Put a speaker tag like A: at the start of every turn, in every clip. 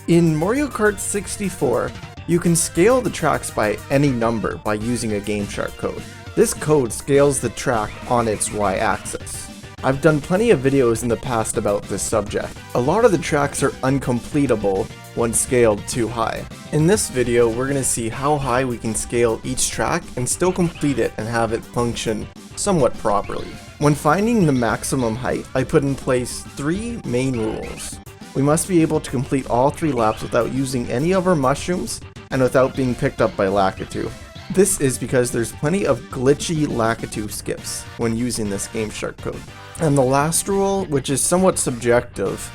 A: In Mario Kart 64, you can scale the tracks by any number by using a GameShark code. This code scales the track on its y-axis. I've done plenty of videos in the past about this subject. A lot of the tracks are uncompletable when scaled too high. In this video, we're going to see how high we can scale each track and still complete it and have it function somewhat properly. When finding the maximum height, I put in place 3 main rules. We must be able to complete all 3 laps without using any of our mushrooms and without being picked up by Lakitu. This is because there's plenty of glitchy Lakitu skips when using this GameShark code. And the last rule, which is somewhat subjective,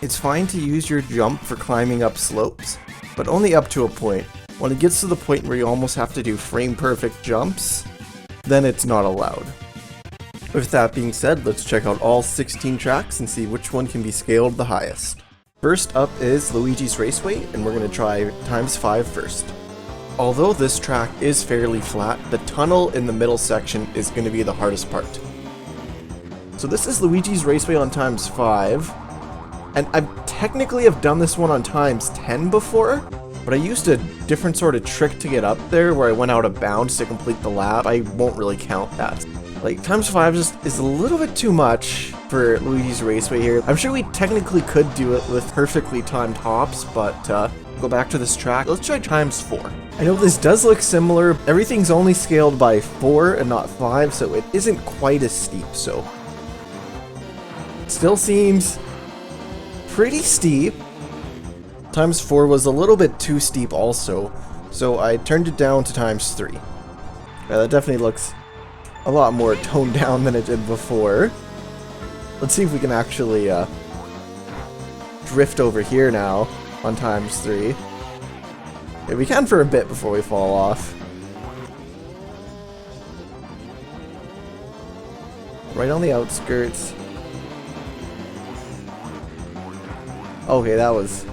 A: it's fine to use your jump for climbing up slopes, but only up to a point. When it gets to the point where you almost have to do frame perfect jumps, then it's not allowed. With that being said, let's check out all 16 tracks and see which one can be scaled the highest. First up is Luigi's Raceway, and we're going to try ×5 first. Although this track is fairly flat, the tunnel in the middle section is going to be the hardest part. So this is Luigi's Raceway on ×5, and I technically have done this one on ×10 before, but I used a different sort of trick to get up there where I went out of bounds to complete the lap. I won't really count that. Like, ×5 just is a little bit too much for Luigi's Raceway here. I'm sure we technically could do it with perfectly timed hops, but go back to this track. Let's try ×4. I know this does look similar. Everything's only scaled by 4 and not 5, so it isn't quite as steep, so it still seems pretty steep. ×4 was a little bit too steep also, so I turned it down to ×3. Yeah, that definitely looks a lot more toned down than it did before. Let's see if we can actually drift over here now on ×3. Yeah, we can for a bit before we fall off. Right on the outskirts. Okay, that was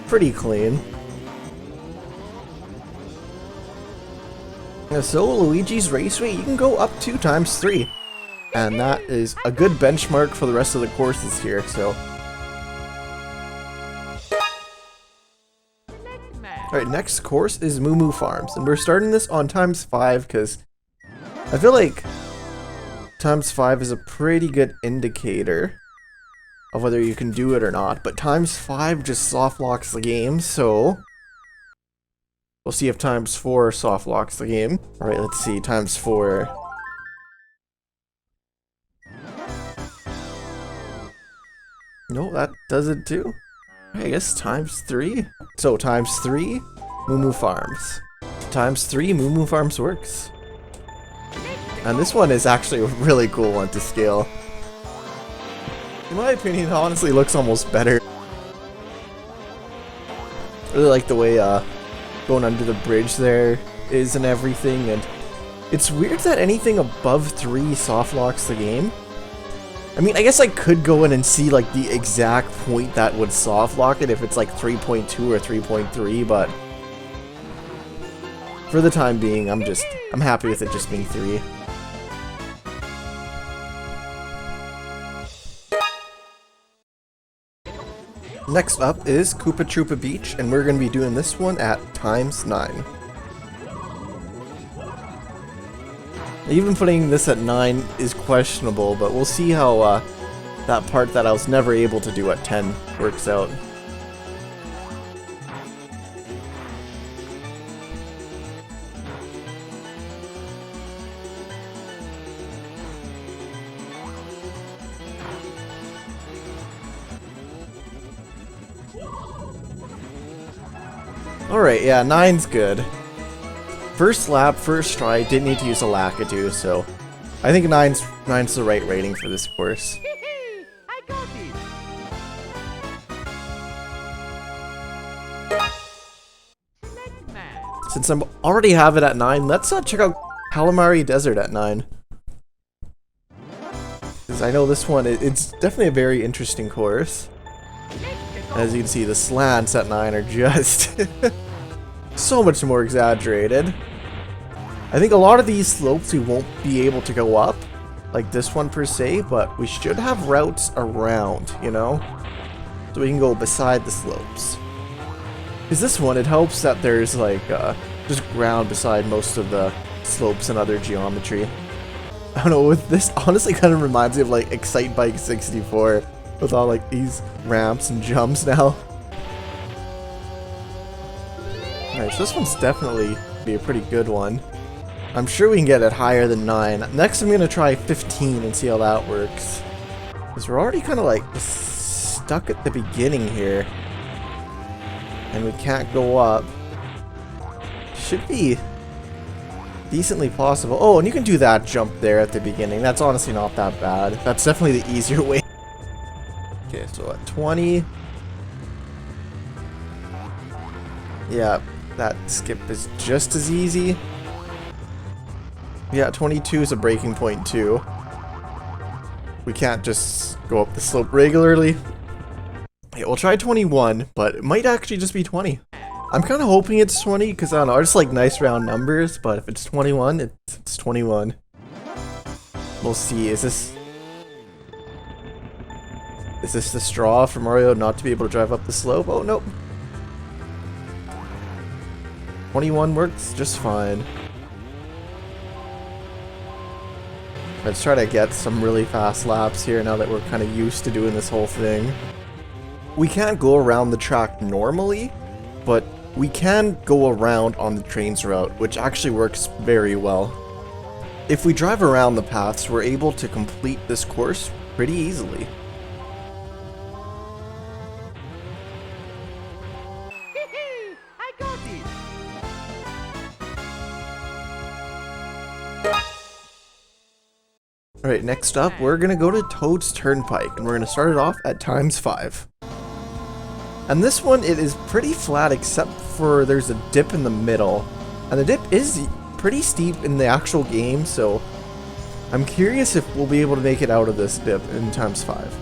A: pretty clean. So Luigi's Raceway, you can go up to ×3. And that is a good benchmark for the rest of the courses here, so. Alright, next course is Moo Moo Farms, and we're starting this on ×5 because I feel like ×5 is a pretty good indicator of whether you can do it or not, but ×5 just soft locks the game, so we'll see if ×4 soft locks the game. Alright, let's see, ×4. No, that does it too. I guess ×3. So ×3, Moo Moo Farms. ×3, Moo Moo Farms works. And this one is actually a really cool one to scale. In my opinion, it honestly looks almost better. I really like the way going under the bridge there is and everything, and it's weird that anything above 3 soft locks the game. I mean, I guess I could go in and see like the exact point that would soft lock it if it's like 3.2 or 3.3, but for the time being, I'm happy with it just being 3. Next up is Koopa Troopa Beach, and we're going to be doing this one at ×9. Even putting this at 9 is questionable, but we'll see how that part that I was never able to do at 10 works out. Alright, yeah, 9's good. First lap, first try, didn't need to use a Lakitu, so I think 9's the right rating for this course.
B: I got it.
A: Since I already have it at 9, let's check out Kalimari Desert at 9. Because I know this one, it's definitely a very interesting course. As you can see, the slants at 9 are just so much more exaggerated. I think a lot of these slopes we won't be able to go up, like this one per se, but we should have routes around, you know? So we can go beside the slopes. Is this one, it helps that there's like just ground beside most of the slopes and other geometry. I don't know, with this honestly kind of reminds me of like Excite Bike 64 with all like these ramps and jumps now. Alright, so this one's definitely be a pretty good one. I'm sure we can get it higher than 9. Next I'm going to try 15 and see how that works. Because we're already kind of like stuck at the beginning here. And we can't go up. Should be decently possible. Oh, and you can do that jump there at the beginning. That's honestly not that bad. That's definitely the easier way. Okay, so at 20. Yeah, that skip is just as easy. Yeah, 22 is a breaking point too. We can't just go up the slope regularly. Yeah, we'll try 21, but it might actually just be 20. I'm kind of hoping it's 20 because I don't know, I just like nice round numbers, but if it's 21, it's 21. We'll see. Is this the straw for Mario not to be able to drive up the slope? Oh, nope. 21 works just fine. Let's try to get some really fast laps here now that we're kind of used to doing this whole thing. We can't go around the track normally, but we can go around on the train's route, which actually works very well. If we drive around the paths, we're able to complete this course pretty easily.
B: I got it.
A: Alright, next up, we're gonna go to Toad's Turnpike, and we're gonna start it off at ×5. And this one, it is pretty flat except for there's a dip in the middle. And the dip is pretty steep in the actual game, so I'm curious if we'll be able to make it out of this dip in ×5.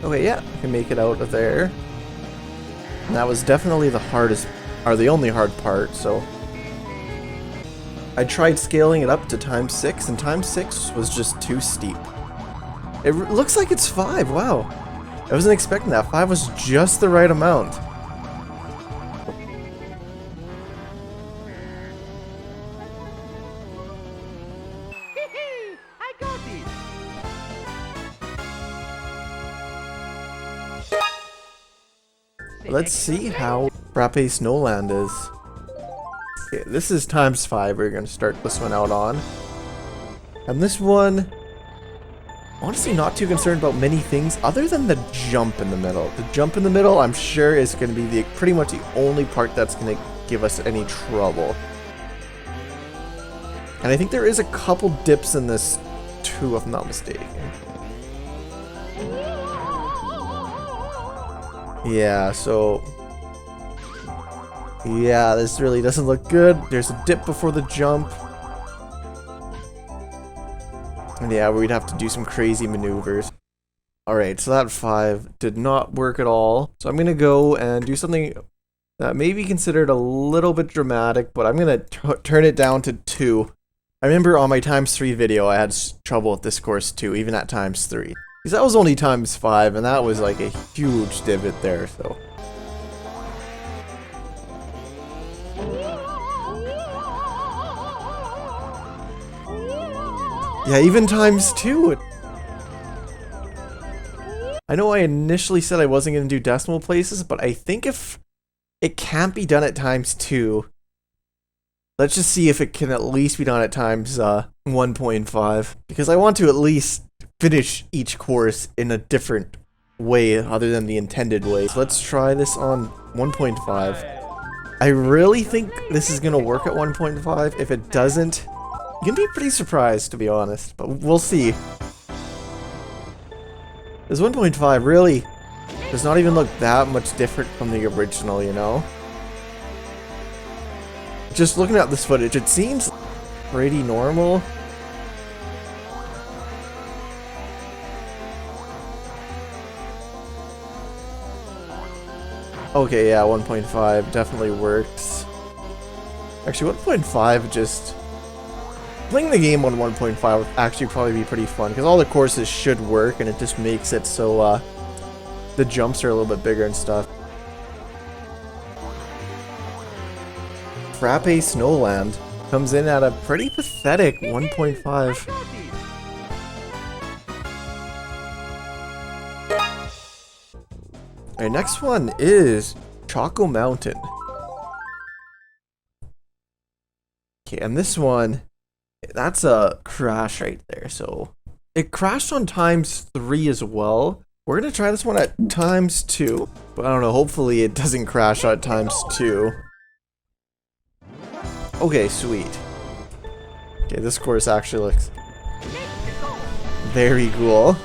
A: Okay, yeah, I can make it out of there. And that was definitely the hardest, or the only hard part, so I tried scaling it up to ×6, and ×6 was just too steep. It looks like it's 5, wow. I wasn't expecting that. 5 was just the right amount.
B: I got it.
A: Let's see how Frappe Snowland is. Okay, this is ×5 we're going to start this one out on. And this one, honestly not too concerned about many things other than the jump in the middle. The jump in the middle, I'm sure, is going to be pretty much the only part that's going to give us any trouble. And I think there is a couple dips in this too, if I'm not mistaken. Yeah, so yeah, this really doesn't look good. There's a dip before the jump. And yeah, we'd have to do some crazy maneuvers. Alright, so that 5 did not work at all. So I'm going to go and do something that may be considered a little bit dramatic, but I'm going to turn it down to 2. I remember on my ×3 video I had trouble with this course too, even at ×3. Because that was only ×5, and that was like a huge divot there, so. Yeah, even ×2. I know I initially said I wasn't going to do decimal places, but I think if it can't be done at ×2, let's just see if it can at least be done at ×1.5. Because I want to at least finish each course in a different way other than the intended way. So let's try this on 1.5. I really think this is going to work at 1.5. If it doesn't, you can be pretty surprised, to be honest, but we'll see. This 1.5 really does not even look that much different from the original, you know? Just looking at this footage, it seems pretty normal. Okay, yeah, 1.5 definitely works. Actually, 1.5 just... Playing the game on 1.5 would actually probably be pretty fun, because all the courses should work, and it just makes it so, the jumps are a little bit bigger and stuff. Frappe Snowland comes in at a pretty pathetic 1.5. Alright, next one is Choco Mountain. Okay, and this one, that's a crash right there. So it crashed on ×3 as well. We're gonna try this one at ×2, but I don't know, hopefully it doesn't crash at ×2. Okay, sweet. Okay, this course actually looks very cool.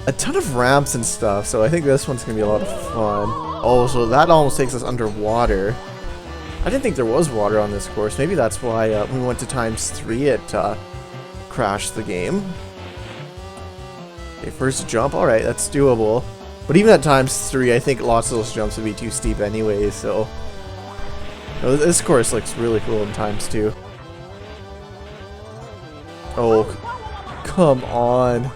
A: A ton of ramps and stuff, so I think this one's gonna be a lot of fun. Oh, so that almost takes us underwater. I didn't think there was water on this course. Maybe that's why when we went to ×3 it crashed the game. Okay, first jump. Alright, that's doable. But even at ×3, I think lots of those jumps would be too steep anyway, so... Oh, this course looks really cool in ×2. Oh, come on.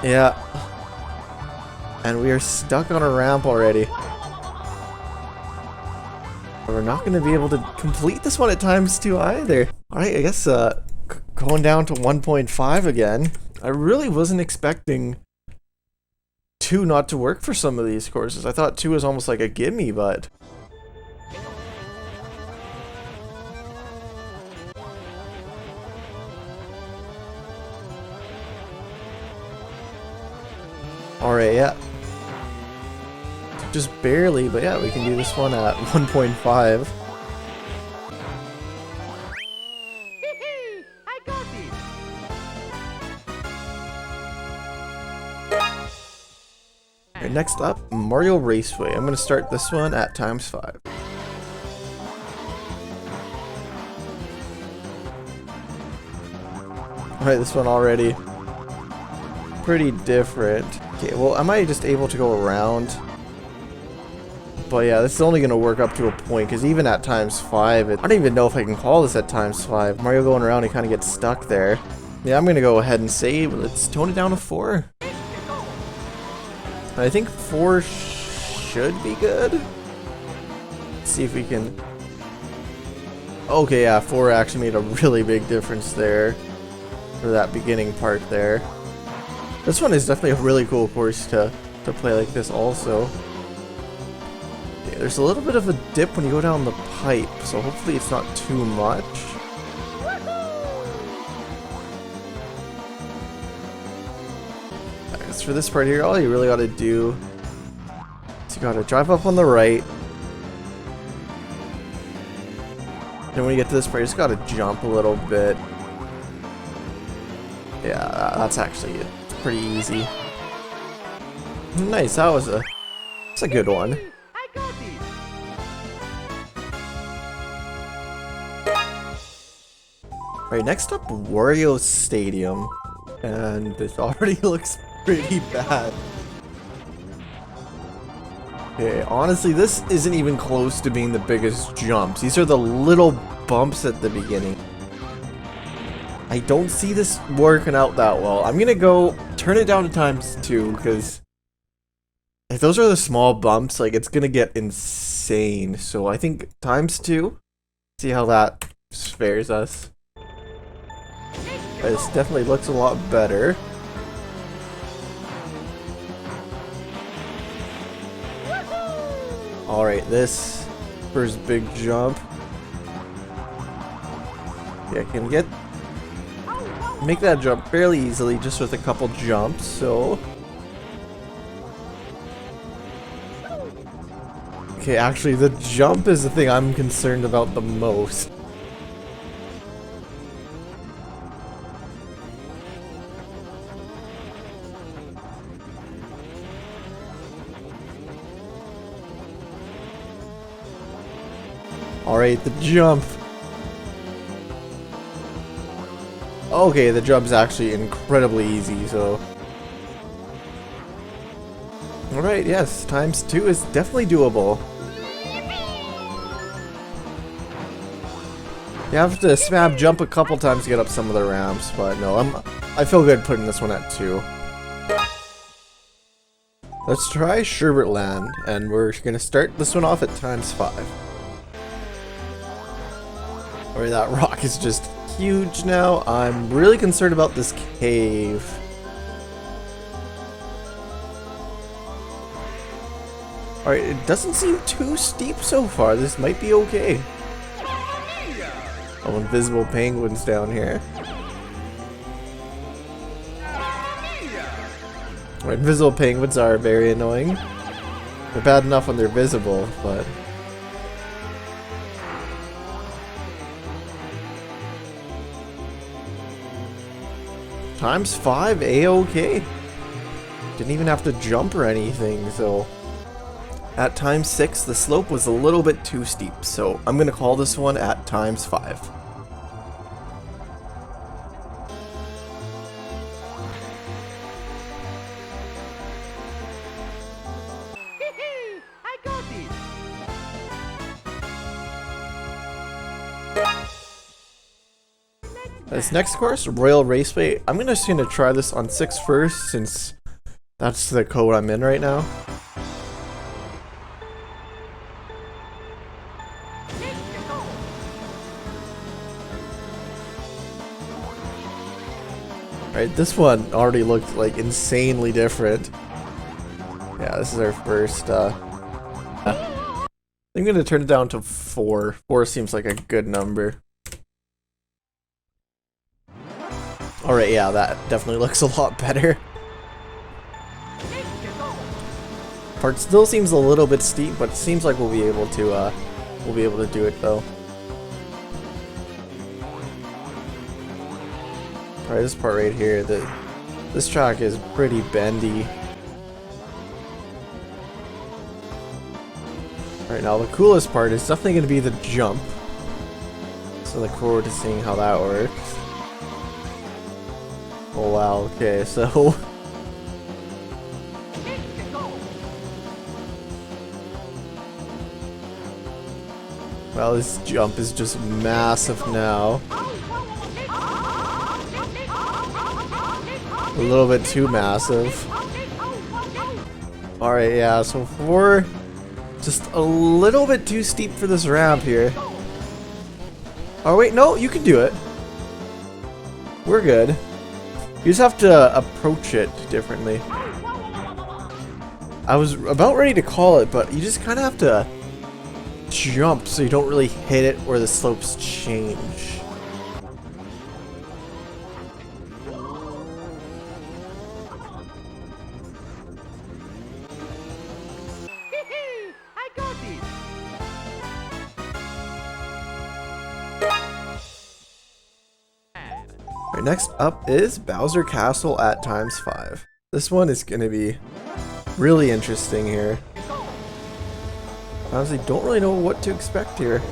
A: Yeah. And we are stuck on a ramp already. We're not going to be able to complete this one at ×2 either. Alright, I guess going down to 1.5 again. I really wasn't expecting 2 not to work for some of these courses. I thought 2 was almost like a gimme, but... Alright, yeah. Just barely, but yeah, we can do this one at 1.5.
B: I got this.
A: Alright, next up, Mario Raceway. I'm gonna start this one at ×5. Alright, this one already pretty different. Okay, well, am I just able to go around? But yeah, this is only going to work up to a point, because even at ×5, I don't even know if I can call this at ×5. Mario going around, he kind of gets stuck there. Yeah, I'm going to go ahead and say, let's tone it down to 4. I think 4 should be good. Let's see if we can... Okay, yeah, 4 actually made a really big difference there. For that beginning part there. This one is definitely a really cool course to play like this also. Okay, there's a little bit of a dip when you go down the pipe, so hopefully it's not too much. As for this part here, all you really gotta do is you gotta drive up on the right. Then when you get to this part, you just gotta jump a little bit. Yeah, that's actually it. Pretty easy. Nice, that's a good one.
B: I got this.
A: Alright, next up, Wario Stadium. And this already looks pretty bad. Okay, honestly, this isn't even close to being the biggest jumps. These are the little bumps at the beginning. I don't see this working out that well. I'm gonna go turn it down to ×2, because if those are the small bumps, like, it's gonna get insane. So I think ×2. See how that fares us. This definitely looks a lot better. Alright, this first big jump. Yeah, I can make that jump fairly easily just with a couple jumps, so... Okay, actually, the jump is the thing I'm concerned about the most. Alright, the jump. Okay, the jump's actually incredibly easy, so... Alright, yes, times 2 is definitely doable. You have to spam jump a couple times to get up some of the ramps, but no, I feel good putting this one at 2. Let's try Sherbet Land, and we're gonna start this one off at times 5. Alright, that rock is just huge now. I'm really concerned about this cave. Alright, it doesn't seem too steep so far. This might be okay. Oh, invisible penguins down here. Alright, invisible penguins are very annoying. They're bad enough when they're visible, but... Times 5, A-okay. Didn't even have to jump or anything, so... At times 6, the slope was a little bit too steep, so I'm gonna call this one at times 5.
B: I got this.
A: This next course, Royal Raceway, I'm just gonna try this on 6 first, since that's the code I'm in right now. Right, this one already looked like insanely different. Yeah, this is our first, I'm gonna turn it down to 4. 4 seems like a good number. Alright, yeah, that definitely looks a lot better. Part still seems a little bit steep, but it seems like we'll be able to do it though. Alright, this part right here, this track is pretty bendy. Alright, now the coolest part is definitely going to be the jump. So I look forward to seeing how that works. Oh wow, okay, so... Wow, this jump is just massive now. A little bit too massive. Alright, yeah, so 4... Just a little bit too steep for this ramp here. Oh wait, no, you can do it. We're good. You just have to approach it differently. I was about ready to call it, but you just kind of have to jump so you don't really hit it where the slopes change.
B: I got this.
A: Alright, next up is Bowser Castle at times 5. This one is going to be really interesting here. I honestly don't really know what to expect here.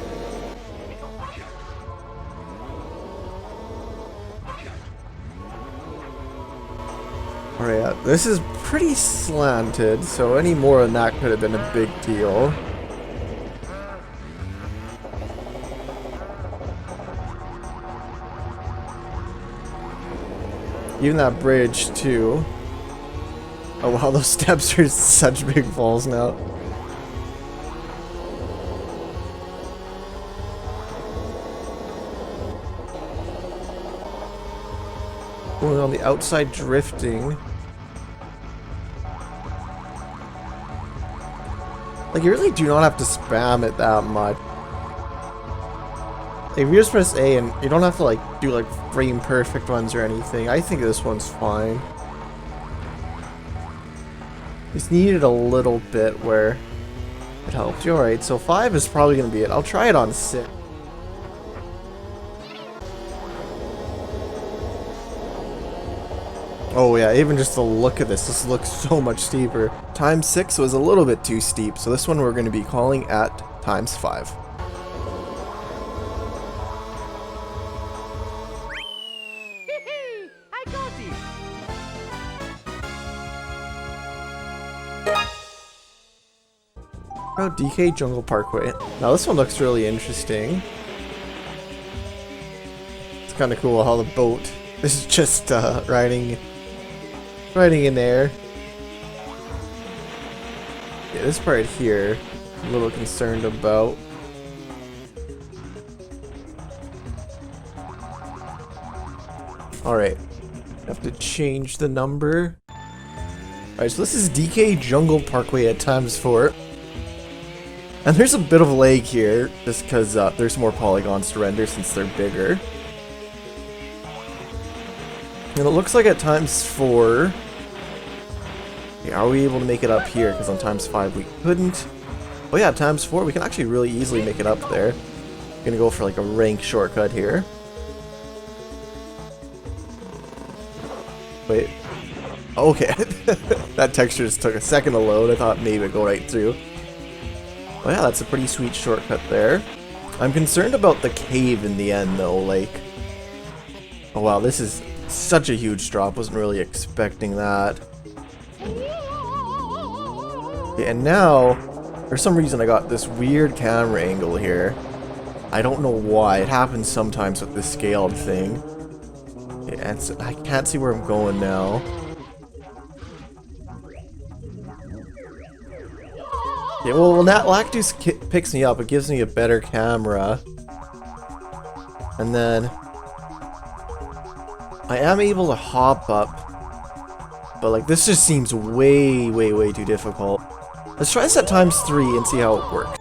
A: Alright, yeah, this is pretty slanted, so any more than that could have been a big deal. Even that bridge, too. Oh wow, those steps are such big falls now. Going on the outside drifting. Like, you really do not have to spam it that much. Like, if you just press A and you don't have to like do like frame perfect ones or anything, I think this one's fine. Just needed a little bit where it helped you. Alright, so 5 is probably going to be it. I'll try it on 6. Oh yeah, even just the look of this looks so much steeper. Times 6 was a little bit too steep, so this one we're going to be calling at times 5.
B: I got
A: Oh, DK Jungle Parkway. Now this one looks really interesting. It's kind of cool how the boat is just riding in there. Yeah, this part here, I'm a little concerned about. Alright, have to change the number. Alright, so this is DK Jungle Parkway at ×4. And there's a bit of a lag here, just because there's more polygons to render since they're bigger. And it looks like at ×4... Okay, are we able to make it up here? Because on ×5 we couldn't. Oh yeah, ×4 we can actually really easily make it up there. I'm gonna go for like a rank shortcut here. Wait. Okay. That texture just took a second to load. I thought maybe it'd go right through. Oh yeah, that's a pretty sweet shortcut there. I'm concerned about the cave in the end though, like... Oh wow, this is such a huge drop. Wasn't really expecting that. Okay, and now, for some reason I got this weird camera angle here. I don't know why. It happens sometimes with this scaled thing. Okay, and so I can't see where I'm going now. Okay, well, when that Lactus picks me up, it gives me a better camera. And then I am able to hop up. But like, this just seems way too difficult. Let's try this at ×3 and see how it works.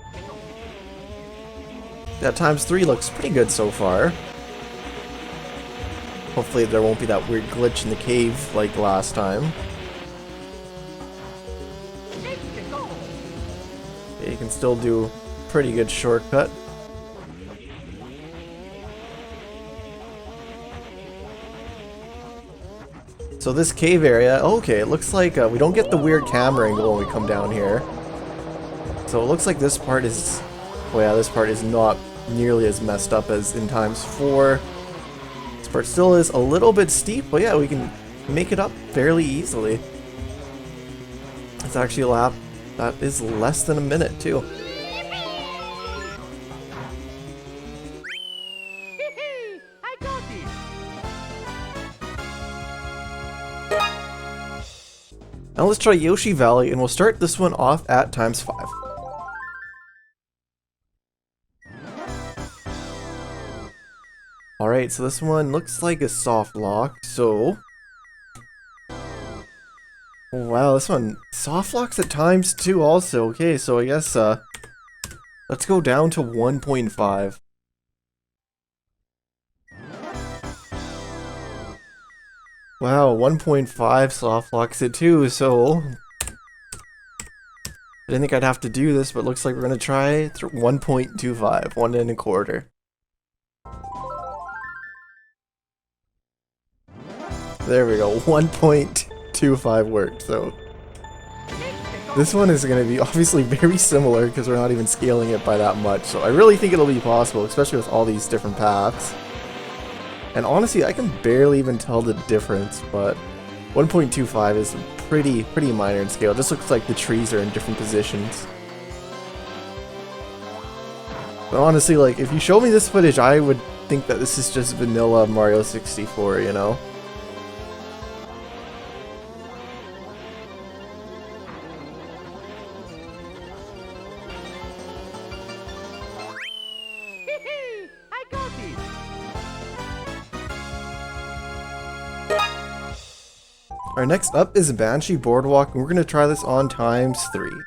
A: That ×3 looks pretty good so far. Hopefully there won't be that weird glitch in the cave like last time. Okay, you can still do a pretty good shortcut. So this cave area, okay, it looks like we don't get the weird camera angle when we come down here. So it looks like this part is, oh yeah, this part is not nearly as messed up as in ×4. This part still is a little bit steep, but yeah, we can make it up fairly easily. It's actually a lap that is less than a minute too.
B: I got this.
A: Now let's try Yoshi Valley, and we'll start this one off at ×5. Alright, so this one looks like a soft lock, so... Oh, wow, this one soft locks at ×2 also. Okay, so I guess, let's go down to 1.5. Wow, 1.5 soft locks it too, so... I didn't think I'd have to do this, but looks like we're gonna try 1.25, 1 1/4. There we go, 1.25 worked, so... This one is going to be obviously very similar because we're not even scaling it by that much, so I really think it'll be possible, especially with all these different paths. And honestly, I can barely even tell the difference, but 1.25 is pretty minor in scale. It just looks like the trees are in different positions. But honestly, like, if you show me this footage, I would think that this is just vanilla Mario 64, you know?
B: I got this.
A: Alright, next up is Banshee Boardwalk, and we're going to try this on ×3.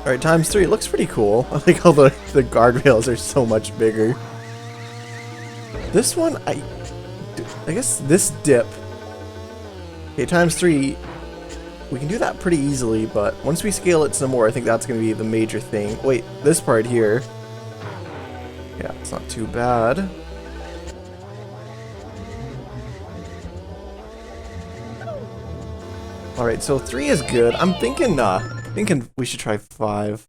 A: Alright, ×3, it looks pretty cool. I like how the guardrails are so much bigger. This one, I guess this dip. Okay, ×3, we can do that pretty easily, but once we scale it some more, I think that's going to be the major thing. Wait, this part here. Yeah, it's not too bad. Alright, so 3 is good. I'm thinking we should try 5.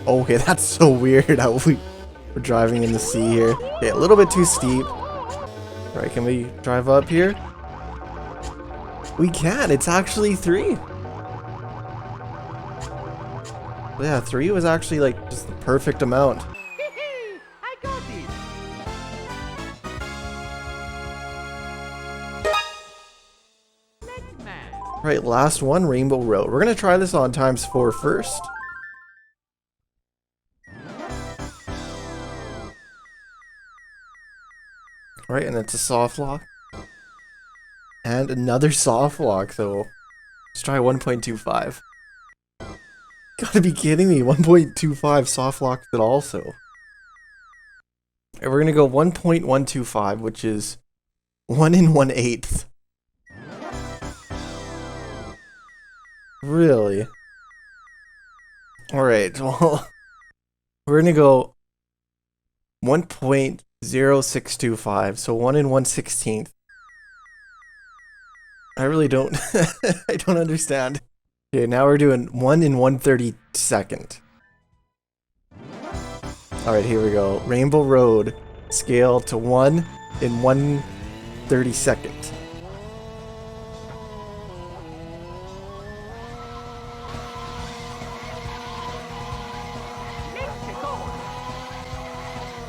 A: Okay, that's so weird how We're driving in the sea here. Okay, a little bit too steep. Alright, can we drive up here? We can, it's actually 3. Yeah, 3 was actually like just the perfect amount.
B: I got it. Next man.
A: Right, last one, Rainbow Road. We're gonna try this on ×4 first. Right, and it's a soft lock. And another soft lock though. Let's try 1.25. Gotta be kidding me, 1.25 soft locked it also. And we're gonna go 1.125, which is 1 1/8. Really? Alright, well, we're gonna go 1.0625, so 1 1/16. I really don't, I don't understand. Okay, now we're doing 1 1/32. Alright, here we go. Rainbow Road, scale to 1 1/32.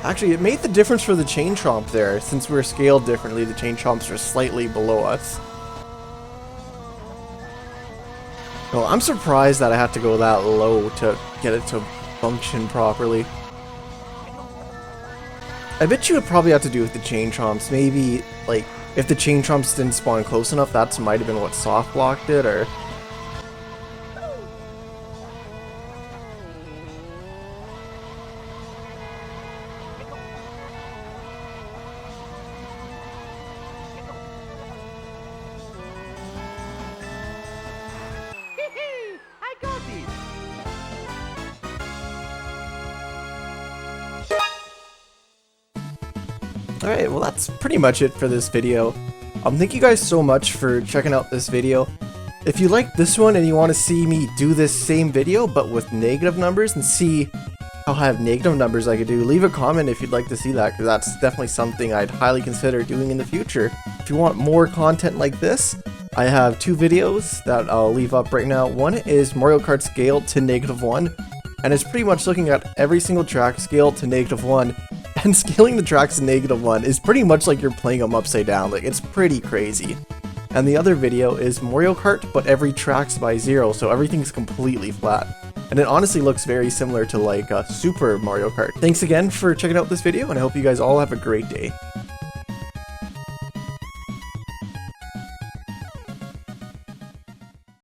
A: Actually, it made the difference for the chain chomp there. Since we're scaled differently, the chain chomps are slightly below us. Well, I'm surprised that I had to go that low to get it to function properly. I bet you would probably have to do with the chain chomps. Maybe, like, if the chain chomps didn't spawn close enough, that might have been what soft blocked it, or...
B: I got it.
A: Alright, well that's pretty much it for this video. Thank you guys so much for checking out this video. If you like this one and you want to see me do this same video but with negative numbers and see how I have negative numbers I could do, leave a comment if you'd like to see that, because that's definitely something I'd highly consider doing in the future. If you want more content like this, I have 2 videos that I'll leave up right now. One is Mario Kart scaled to -1, and it's pretty much looking at every single track scaled to -1. And scaling the tracks to -1 is pretty much like you're playing them upside down, like it's pretty crazy. And the other video is Mario Kart, but every track's by 0, so everything's completely flat. And it honestly looks very similar to like Super Mario Kart. Thanks again for checking out this video, and I hope you guys all have a great day.